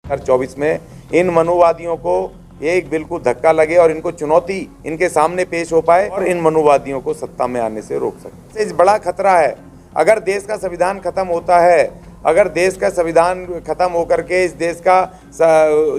2024 में इन मनुवादियों को एक बिल्कुल धक्का लगे और इनको चुनौती इनके सामने पेश हो पाए और इन मनुवादियों को सत्ता में आने से रोक सके। इस बड़ा खतरा है। अगर देश का संविधान खत्म होता है, अगर देश का संविधान खत्म होकर के इस देश का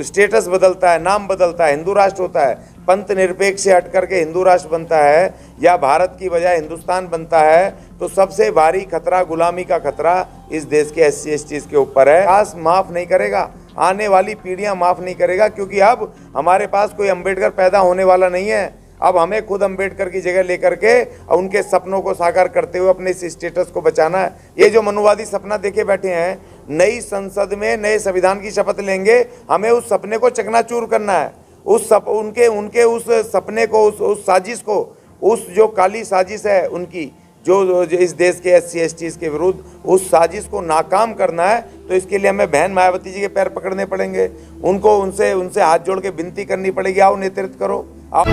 स्टेटस बदलता है, नाम बदलता है, हिंदू राष्ट्र होता है, पंथ निरपेक्ष से हट करके हिंदू राष्ट्र बनता है या भारत की बजाय हिंदुस्तान बनता है, तो सबसे भारी खतरा, गुलामी का खतरा इस देश के SC ST के ऊपर है। इतिहास माफ़ नहीं करेगा, आने वाली पीढ़ियां माफ़ नहीं करेगा, क्योंकि अब हमारे पास कोई अंबेडकर पैदा होने वाला नहीं है। अब हमें खुद अंबेडकर की जगह लेकर के उनके सपनों को साकार करते हुए अपने इस स्टेटस को बचाना है। ये जो मनुवादी सपना देखे बैठे हैं, नई संसद में नए संविधान की शपथ लेंगे, हमें उस सपने को चकनाचूर करना है। उनके उस सपने को, उस साजिश को, उस जो काली साजिश है उनकी, जो इस देश के SC ST के विरुद्ध, उस साजिश को नाकाम करना है। तो इसके लिए हमें बहन मायावती जी के पैर पकड़ने पड़ेंगे, उनसे हाथ जोड़ के विनती करनी पड़ेगी, आओ नेतृत्व करो, आओ।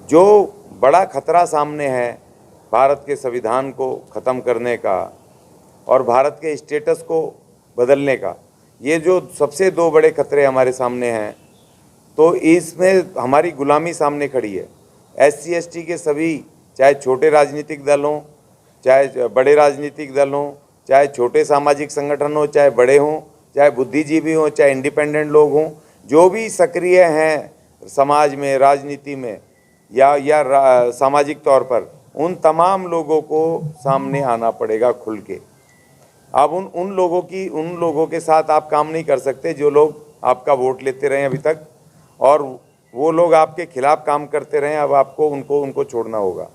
जो बड़ा खतरा सामने है भारत के संविधान को ख़त्म करने का और भारत के स्टेटस को बदलने का, ये जो सबसे दो बड़े खतरे हमारे सामने हैं, तो इसमें हमारी गुलामी सामने खड़ी है। SC ST के सभी, चाहे छोटे राजनीतिक दल हों, चाहे बड़े राजनीतिक दल हों, चाहे छोटे सामाजिक संगठन हों, चाहे बड़े हों, चाहे बुद्धिजीवी हों, चाहे इंडिपेंडेंट लोग हों, जो भी सक्रिय हैं समाज में, राजनीति में या सामाजिक तौर पर, उन तमाम लोगों को सामने आना पड़ेगा खुल के। अब उन लोगों के साथ आप काम नहीं कर सकते जो लोग आपका वोट लेते रहे अभी तक, और वो लोग आपके खिलाफ काम करते रहे। अब आपको उनको छोड़ना होगा,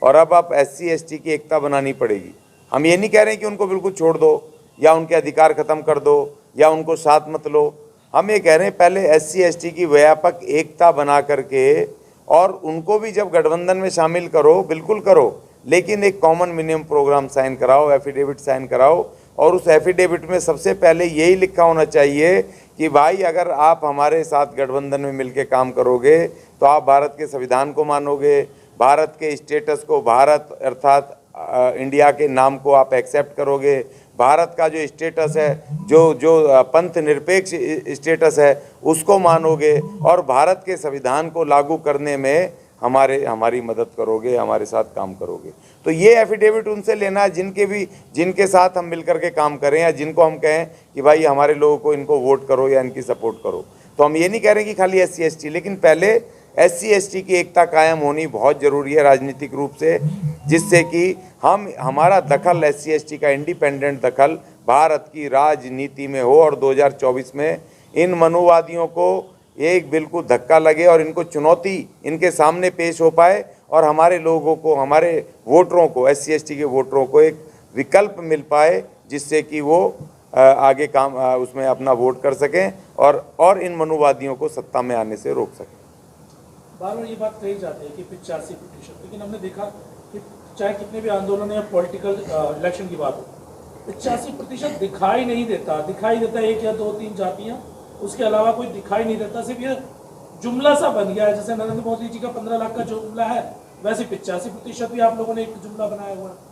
और अब आप SC ST की एकता बनानी पड़ेगी। हम ये नहीं कह रहे कि उनको बिल्कुल छोड़ दो या उनके अधिकार ख़त्म कर दो या उनको साथ मत लो। हम ये कह रहे हैं पहले SC ST की व्यापक एकता बना करके, और उनको भी जब गठबंधन में शामिल करो, बिल्कुल करो, लेकिन एक कॉमन मिनिमम प्रोग्राम साइन कराओ, एफिडेविट साइन कराओ, और उस एफिडेविट में सबसे पहले यही लिखा होना चाहिए कि भाई अगर आप हमारे साथ गठबंधन में मिलकर काम करोगे तो आप भारत के संविधान को मानोगे, भारत के स्टेटस को, भारत अर्थात इंडिया के नाम को आप एक्सेप्ट करोगे, भारत का जो स्टेटस है, जो पंथ निरपेक्ष स्टेटस है, उसको मानोगे, और भारत के संविधान को लागू करने में हमारी मदद करोगे, हमारे साथ काम करोगे। तो ये एफिडेविट उनसे लेना है जिनके साथ हम मिलकर के काम करें, या जिनको हम कहें कि भाई हमारे लोगों को इनको वोट करो या इनकी सपोर्ट करो। तो हम ये नहीं कह रहे कि खाली SC ST, लेकिन पहले SC ST की एकता कायम होनी बहुत ज़रूरी है राजनीतिक रूप से, जिससे कि हमारा दखल, SC ST का इंडिपेंडेंट दखल भारत की राजनीति में हो, और 2024 में इन मनुवादियों को एक बिल्कुल धक्का लगे और इनको चुनौती इनके सामने पेश हो पाए, और हमारे लोगों को, हमारे वोटरों को, SC ST के वोटरों को एक विकल्प मिल पाए, जिससे कि वो आगे काम उसमें अपना वोट कर सकें और इन मनुवादियों को सत्ता में आने से रोक सकें। बार बार ये बात कही जाती है कि 85%, लेकिन हमने देखा कि चाहे कितने भी आंदोलन या पॉलिटिकल इलेक्शन की बात हो, 85% दिखाई नहीं देता। दिखाई देता है 1 या 2-3 जातियाँ, उसके अलावा कोई दिखाई नहीं देता। सिर्फ ये जुमला सा बन गया है, जैसे नरेंद्र मोदी जी का 15 लाख का जुमला है, वैसे 85% भी आप लोगों ने एक जुमला बनाया हुआ है।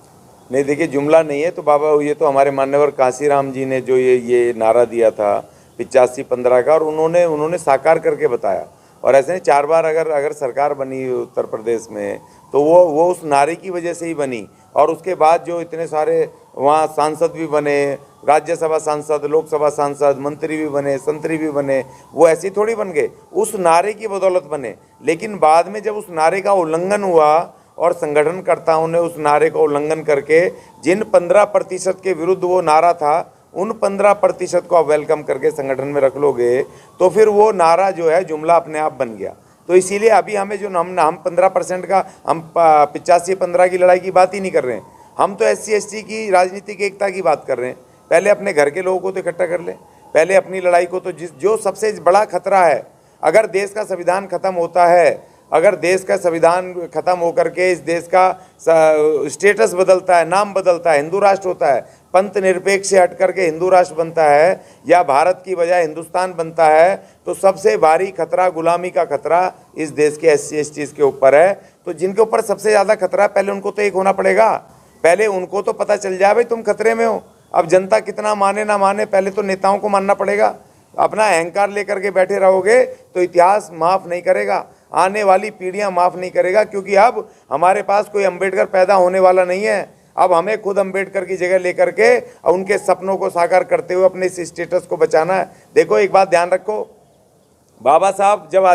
नहीं, देखिए जुमला नहीं है तो बाबा, ये तो हमारे मान्यवर कांसीराम जी ने जो ये नारा दिया था 85-15 का, और उन्होंने साकार करके बताया। और ऐसे नहीं, 4 बार अगर सरकार बनी उत्तर प्रदेश में, तो वो उस नारे की वजह से ही बनी। और उसके बाद जो इतने सारे वहाँ सांसद भी बने, राज्यसभा सांसद, लोकसभा सांसद, मंत्री भी बने, संतरी भी बने, वो ऐसे थोड़ी बन गए, उस नारे की बदौलत बने। लेकिन बाद में जब उस नारे का उल्लंघन हुआ और संगठनकर्ताओं ने उस नारे का उल्लंघन करके जिन 15% के विरुद्ध वो नारा था, उन 15% को आप वेलकम करके संगठन में रख लोगे, तो फिर वो नारा जो है जुमला अपने आप बन गया। तो इसीलिए अभी हमें जो हम 15% का, हम 85-15 की लड़ाई की बात ही नहीं कर रहे हैं। हम तो SC ST की राजनीतिक एकता की बात कर रहे हैं। पहले अपने घर के लोगों को तो इकट्ठा कर लें, पहले अपनी लड़ाई को, तो जो सबसे बड़ा खतरा है, अगर देश का संविधान खत्म होता है, अगर देश का संविधान खत्म होकर के इस देश का स्टेटस बदलता है, नाम बदलता है, हिंदू राष्ट्र होता है, पंथ निरपेक्ष से हट करके हिंदू राष्ट्र बनता है या भारत की बजाय हिंदुस्तान बनता है, तो सबसे भारी खतरा, गुलामी का खतरा इस देश के SC STs के ऊपर है। तो जिनके ऊपर सबसे ज़्यादा खतरा है, पहले उनको तो एक होना पड़ेगा, पहले उनको तो पता चल जाए भाई तुम खतरे में हो। अब जनता कितना माने ना माने, पहले तो नेताओं को मानना पड़ेगा। अपना अहंकार लेकर के बैठे रहोगे तो इतिहास माफ़ नहीं करेगा, आने वाली पीढ़ियां माफ़ नहीं करेगा, क्योंकि अब हमारे पास कोई अंबेडकर पैदा होने वाला नहीं है। अब हमें खुद अंबेडकर की जगह लेकर के उनके सपनों को साकार करते हुए अपने इस स्टेटस को बचाना है। देखो एक बात ध्यान रखो, बाबा साहब जब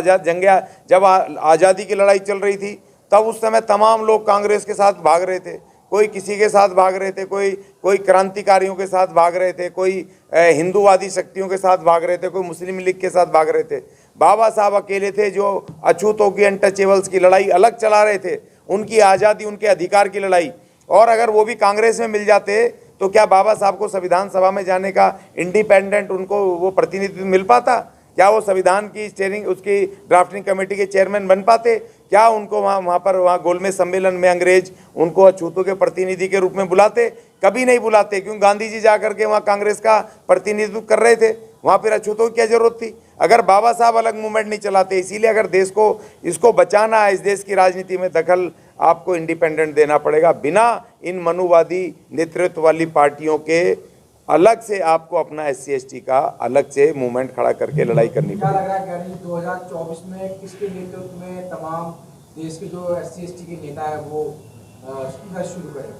आज़ादी की लड़ाई चल रही थी, तब उस समय तमाम लोग कांग्रेस के साथ भाग रहे थे, कोई किसी के साथ भाग रहे थे, कोई क्रांतिकारियों के साथ भाग रहे थे, कोई हिंदूवादी शक्तियों के साथ भाग रहे थे, कोई मुस्लिम लीग के साथ भाग रहे थे। बाबा साहब अकेले थे जो अछूतों की, अनटचेबल्स की लड़ाई अलग चला रहे थे, उनकी आज़ादी, उनके अधिकार की लड़ाई। और अगर वो भी कांग्रेस में मिल जाते तो क्या बाबा साहब को संविधान सभा में जाने का इंडिपेंडेंट उनको वो प्रतिनिधित्व मिल पाता? क्या वो संविधान की स्टीयरिंग, उसकी ड्राफ्टिंग कमेटी के चेयरमैन बन पाते? क्या उनको वहाँ गोलमेज सम्मेलन में अंग्रेज उनको अछूतों के प्रतिनिधि के रूप में बुलाते? कभी नहीं बुलाते। क्यों? गांधी जी जा करके वहाँ कांग्रेस का प्रतिनिधित्व कर रहे थे, वहाँ फिर अछूतों की क्या जरूरत थी? अगर बाबा साहब अलग मूवमेंट नहीं चलाते। इसीलिए अगर देश को इसको बचाना है, इस देश की राजनीति में दखल आपको इंडिपेंडेंट देना पड़ेगा। बिना इन मनुवादी नेतृत्व वाली पार्टियों के अलग से आपको अपना SC ST का अलग से मूवमेंट खड़ा करके लड़ाई करनी क्या पड़ेगी। लग रहा है 2024 में किसके नेतृत्व में तमाम देश के जो SC ST के नेता है वो संघर्ष शुरू करें?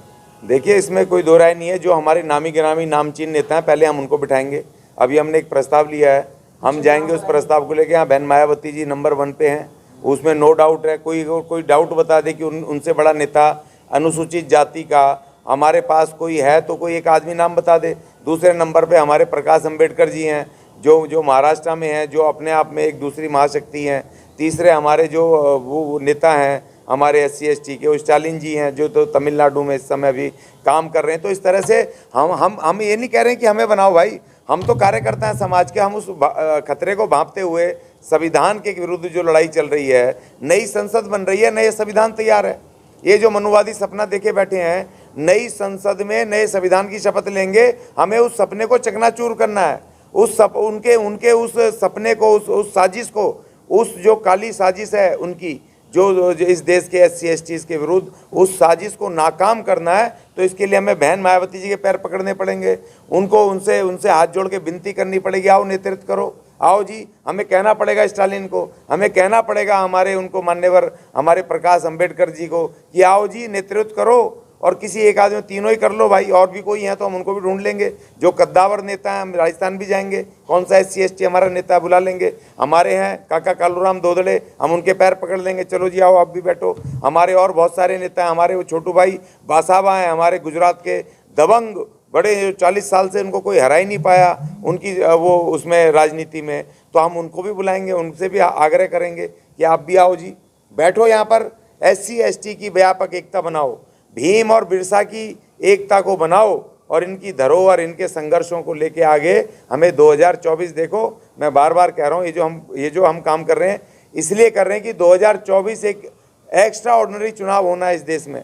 देखिए, इसमें कोई दो राय नहीं है। जो हमारे नामी गिरामी नामचीन नेता हैं, पहले हम उनको बिठाएंगे। अभी हमने एक प्रस्ताव लिया है, हम जाएंगे उस प्रस्ताव को लेके। यहाँ बहन मायावती जी नंबर 1 पे हैं, उसमें नो डाउट है। कोई डाउट बता दे कि उनसे बड़ा नेता अनुसूचित जाति का हमारे पास कोई है तो कोई एक आदमी नाम बता दे। दूसरे नंबर पे हमारे प्रकाश अंबेडकर जी हैं, जो महाराष्ट्र में हैं, जो अपने आप में एक दूसरी महाशक्ति हैं। तीसरे हमारे जो वो नेता हैं हमारे SC ST के, वो स्टालिन जी हैं, जो तो तमिलनाडु में इस समय भी काम कर रहे हैं। तो इस तरह से हम ये नहीं कह रहे हैं कि हमें बनाओ भाई, हम तो कार्यकर्ता हैं समाज के। हम उस खतरे को भांपते हुए संविधान के विरुद्ध जो लड़ाई चल रही है, नई संसद बन रही है, नए संविधान तैयार है। ये जो मनुवादी सपना देखे बैठे हैं, नई संसद में नए संविधान की शपथ लेंगे, हमें उस सपने को चकनाचूर करना है। उनके उस सपने को, उस साजिश को, उस जो काली साजिश है उनकी, जो इस देश के SC STs के विरुद्ध, उस साजिश को नाकाम करना है। तो इसके लिए हमें बहन मायावती जी के पैर पकड़ने पड़ेंगे, उनसे हाथ जोड़ के विनती करनी पड़ेगी, आओ नेतृत्व करो, आओ जी। हमें कहना पड़ेगा स्टालिन को, हमें कहना पड़ेगा हमारे उनको मान्यवर हमारे प्रकाश अंबेडकर जी को कि आओ जी नेतृत्व करो। और किसी एक आदमी, तीनों ही कर लो भाई, और भी कोई हैं तो हम उनको भी ढूंढ लेंगे। जो कद्दावर नेता हैं, हम राजस्थान भी जाएंगे, कौन सा SC ST हमारा नेता बुला लेंगे। हमारे हैं काका कालूराम दोदड़े, हम उनके पैर पकड़ लेंगे, चलो जी आओ आप भी बैठो। हमारे और बहुत सारे नेता हैं, हमारे वो छोटू भाई बासाबा हैं, हमारे गुजरात के दबंग बड़े, 40 साल से उनको कोई हरा ही नहीं पाया उनकी वो उसमें राजनीति में, तो हम उनको भी बुलाएंगे, उनसे भी आग्रह करेंगे कि आप भी आओ जी, बैठो यहाँ पर। SC ST की व्यापक एकता बनाओ, भीम और बिरसा की एकता को बनाओ, और इनकी धरोहर, इनके संघर्षों को लेके आगे हमें 2024 देखो। मैं बार बार कह रहा हूँ, ये जो हम काम कर रहे हैं इसलिए कर रहे हैं कि 2024 एक एक्स्ट्रा ऑर्डिनरी चुनाव होना है इस देश में,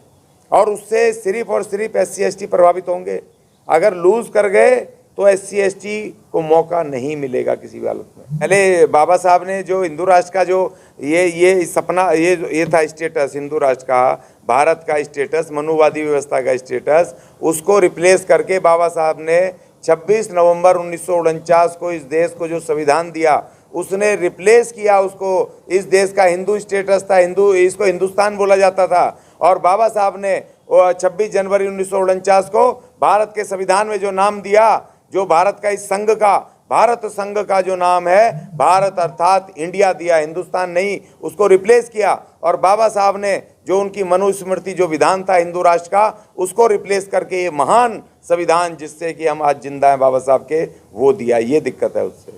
और उससे सिर्फ और सिर्फ SC ST प्रभावित होंगे। अगर लूज कर गए तो SC ST को मौका नहीं मिलेगा किसी भी हालत में। पहले बाबा साहब ने जो हिंदू राष्ट्र का जो ये सपना, ये था स्टेटस हिंदू राष्ट्र का, भारत का स्टेटस, मनुवादी व्यवस्था का स्टेटस, उसको रिप्लेस करके बाबा साहब ने 26 नवंबर 1949 को इस देश को जो संविधान दिया, उसने रिप्लेस किया उसको। इस देश का हिंदू स्टेटस था, इसको हिंदुस्तान बोला जाता था, और बाबा साहब ने 26 जनवरी 1949 को भारत के संविधान में जो नाम दिया, जो भारत का इस संघ का, भारत संघ का जो नाम है, भारत अर्थात इंडिया दिया, हिंदुस्तान नहीं, उसको रिप्लेस किया। और बाबा साहब ने जो उनकी मनुस्मृति जो विधान था हिंदू राष्ट्र का, उसको रिप्लेस करके ये महान संविधान जिससे कि हम आज जिंदा हैं बाबा साहब के, वो दिया। ये दिक्कत है उससे।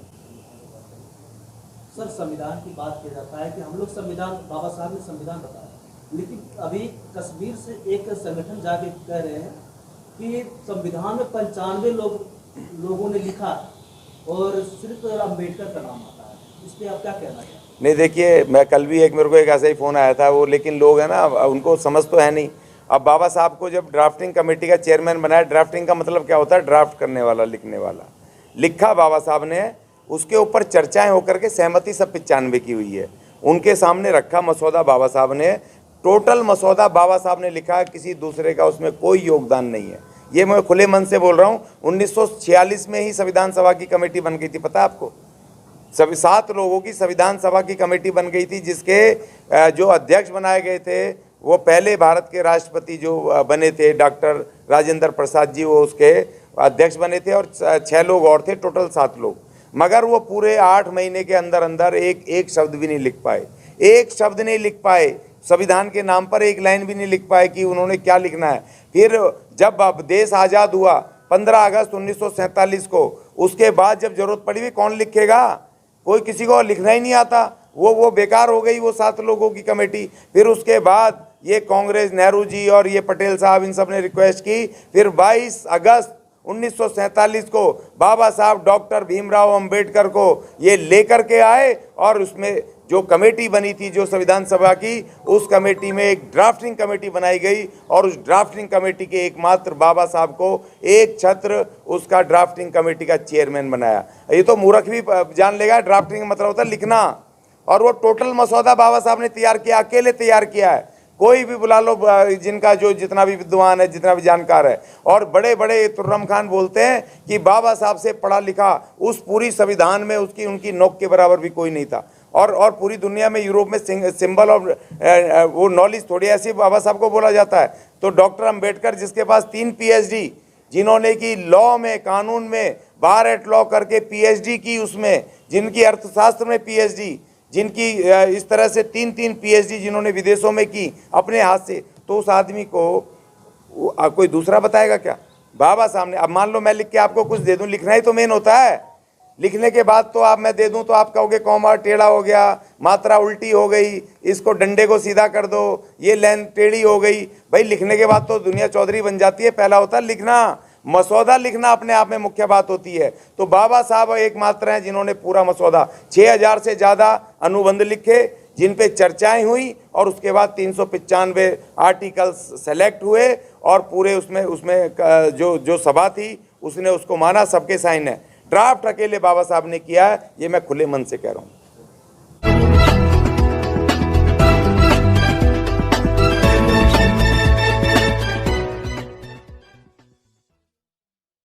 सर, संविधान की बात किया जाता है कि हम लोग संविधान, बाबा साहब ने संविधान बताया, लेकिन अभी कश्मीर से एक संगठन जाके कह रहे हैं कि संविधान में 95 लोगों ने लिखा और सिर्फ अम्बेडकर का नाम आता है। इस पर आप क्या कहना है? नहीं, देखिए, मैं कल भी मेरे को एक ऐसा ही फ़ोन आया था, वो लेकिन लोग हैं ना, उनको समझ तो है नहीं। अब बाबा साहब को जब ड्राफ्टिंग कमेटी का चेयरमैन बनाया, ड्राफ्टिंग का मतलब क्या होता है? ड्राफ्ट करने वाला, लिखने वाला। लिखा बाबा साहब ने, उसके ऊपर चर्चाएं होकर के सहमति सब 95 की हुई है। उनके सामने रखा मसौदा बाबा साहब ने, टोटल मसौदा बाबा साहब ने लिखा, किसी दूसरे का उसमें कोई योगदान नहीं है। ये मैं खुले मन से बोल रहा हूँ। 1946 में ही संविधान सभा की कमेटी बन गई थी, पता है आपको? सभी 7 लोगों की संविधान सभा की कमेटी बन गई थी, जिसके जो अध्यक्ष बनाए गए थे वो पहले भारत के राष्ट्रपति जो बने थे डॉक्टर राजेंद्र प्रसाद जी, वो उसके अध्यक्ष बने थे, और 6 लोग और थे, टोटल 7 लोग। मगर वो पूरे 8 महीने के अंदर अंदर एक शब्द भी नहीं लिख पाए, एक शब्द नहीं लिख पाए, संविधान के नाम पर एक लाइन भी नहीं लिख पाए कि उन्होंने क्या लिखना है। फिर जब अब देश आज़ाद हुआ 15 अगस्त 1947 को, उसके बाद जब जरूरत पड़ी भी कौन लिखेगा? कोई, किसी को लिखना ही नहीं आता। वो बेकार हो गई वो 7 लोगों की कमेटी। फिर उसके बाद ये कांग्रेस, नेहरू जी और ये पटेल साहब, इन सब ने रिक्वेस्ट की। फिर 22 अगस्त 1947 को बाबा साहब डॉक्टर भीमराव अंबेडकर को ये लेकर के आए, और उसमें जो कमेटी बनी थी जो संविधान सभा की, उस कमेटी में एक ड्राफ्टिंग कमेटी बनाई गई, और उस ड्राफ्टिंग कमेटी के एकमात्र बाबा साहब को एक छत्र उसका ड्राफ्टिंग कमेटी का चेयरमैन बनाया। ये तो मूर्ख भी जान लेगा, ड्राफ्टिंग का मतलब होता है लिखना। और वो टोटल मसौदा बाबा साहब ने तैयार किया, अकेले तैयार किया है। कोई भी बुला लो जिनका जो जितना भी विद्वान है, जितना भी जानकार है। और बड़े बड़े तुर्रम खान बोलते हैं कि बाबा साहब से पढ़ा लिखा उस पूरी संविधान में उसकी उनकी नोक के बराबर भी कोई नहीं था। और पूरी दुनिया में, यूरोप में सिंबल ऑफ वो नॉलेज थोड़ी ऐसी बाबा साहब को बोला जाता है। तो डॉक्टर अंबेडकर, जिसके पास 3 PhD, जिन्होंने की लॉ में, कानून में, बार एट लॉ करके PhD की, उसमें जिनकी अर्थशास्त्र में PhD, जिनकी इस तरह से 3 PhD जिन्होंने विदेशों में की अपने हाथ से, तो उस आदमी को कोई दूसरा बताएगा क्या? बाबा साहब ने। अब मान लो मैं लिख के आपको कुछ दे दूं, लिखना ही तो मेन होता है। लिखने के बाद तो आप, मैं दे दूं तो आप कहोगे कॉमा टेढ़ा हो गया, मात्रा उल्टी हो गई, इसको डंडे को सीधा कर दो, ये लाइन टेढ़ी हो गई। भाई लिखने के बाद तो दुनिया चौधरी बन जाती है। पहला होता है लिखना, मसौदा लिखना अपने आप में मुख्य बात होती है। तो बाबा साहब एकमात्र हैं जिन्होंने पूरा मसौदा, 6000 से ज़्यादा अनुबंध लिखे, जिन पे चर्चाएं हुई, और उसके बाद 395 आर्टिकल्स सेलेक्ट हुए, और पूरे उसमें जो सभा थी उसने उसको माना, सबके साइन है। ड्राफ्ट अकेले बाबा साहब ने किया है, ये मैं खुले मन से कह रहा हूँ।